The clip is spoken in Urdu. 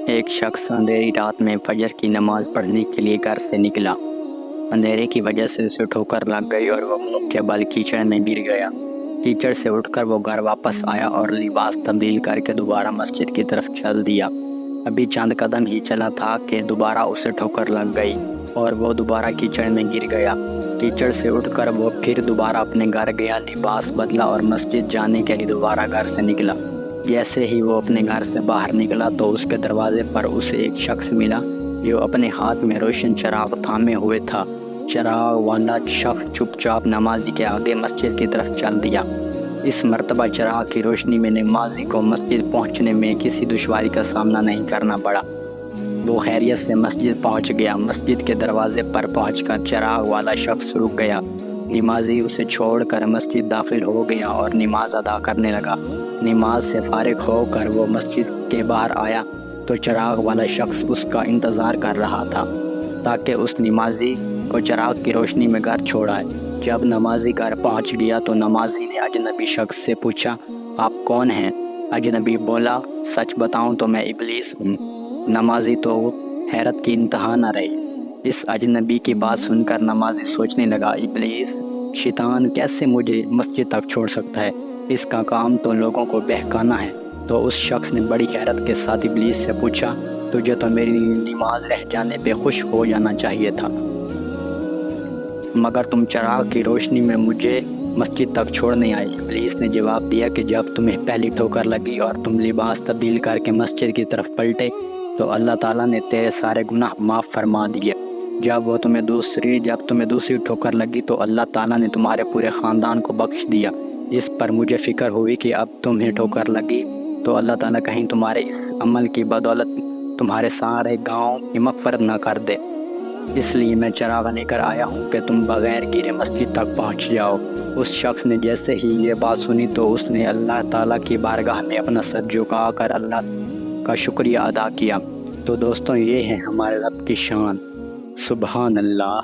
ایک شخص اندھیری رات میں فجر کی نماز پڑھنے کے لیے گھر سے نکلا۔ اندھیرے کی وجہ سے اسے ٹھوکر لگ گئی اور وہ منہ کے بل کیچڑ میں گر گیا۔ کیچڑ سے اٹھ کر وہ گھر واپس آیا اور لباس تبدیل کر کے دوبارہ مسجد کی طرف چل دیا۔ ابھی چند قدم ہی چلا تھا کہ دوبارہ اسے ٹھوکر لگ گئی اور وہ دوبارہ کیچڑ میں گر گیا۔ کیچڑ سے اٹھ کر وہ پھر دوبارہ اپنے گھر گیا، لباس بدلا اور مسجد جانے کے لیے دوبارہ گھر سے نکلا۔ جیسے ہی وہ اپنے گھر سے باہر نکلا تو اس کے دروازے پر اسے ایک شخص ملا جو اپنے ہاتھ میں روشن چراغ تھامے ہوئے تھا۔ چراغ والا شخص چپ چاپ نمازی کے آگے مسجد کی طرف چل دیا۔ اس مرتبہ چراغ کی روشنی میں نمازی کو مسجد پہنچنے میں کسی دشواری کا سامنا نہیں کرنا پڑا۔ وہ خیریت سے مسجد پہنچ گیا۔ مسجد کے دروازے پر پہنچ کر چراغ والا شخص رک گیا۔ نمازی اسے چھوڑ کر مسجد داخل ہو گیا اور نماز ادا کرنے لگا۔ نماز سے فارغ ہو کر وہ مسجد کے باہر آیا تو چراغ والا شخص اس کا انتظار کر رہا تھا تاکہ اس نمازی کو چراغ کی روشنی میں گھر چھوڑائے۔ جب نمازی گھر پہنچ گیا تو نمازی نے اجنبی شخص سے پوچھا، آپ کون ہیں؟ اجنبی بولا، سچ بتاؤں تو میں ابلیس ہوں۔ نمازی تو حیرت کی انتہا نہ رہی۔ اس اجنبی کی بات سن کر نمازی سوچنے لگا، ابلیس شیطان کیسے مجھے مسجد تک چھوڑ سکتا ہے؟ اس کا کام تو لوگوں کو بہکانا ہے۔ تو اس شخص نے بڑی حیرت کے ساتھ ابلیس سے پوچھا، تجھے تو میری نماز رہ جانے پہ خوش ہو جانا چاہیے تھا، مگر تم چراغ کی روشنی میں مجھے مسجد تک چھوڑنے آئی۔ ابلیس نے جواب دیا کہ جب تمہیں پہلی ٹھوکر لگی اور تم لباس تبدیل کر کے مسجد کی طرف پلٹے تو اللہ تعالیٰ نے تیرے سارے گناہ معاف فرما دیے۔ جب تمہیں دوسری ٹھوکر لگی تو اللہ تعالیٰ نے تمہارے پورے خاندان کو بخش دیا۔ اس پر مجھے فکر ہوئی کہ اب تمہیں ٹھوکر لگی تو اللہ تعالیٰ کہیں تمہارے اس عمل کی بدولت تمہارے سارے گاؤں کی مغفرت نہ کر دے، اس لیے میں چراغ لے کر آیا ہوں کہ تم بغیر گرے مسجد تک پہنچ جاؤ۔ اس شخص نے جیسے ہی یہ بات سنی تو اس نے اللہ تعالیٰ کی بارگاہ میں اپنا سر جھکا کر اللہ کا شکریہ ادا کیا۔ تو دوستوں، یہ ہے ہمارے رب کی شان۔ سبحان اللہ۔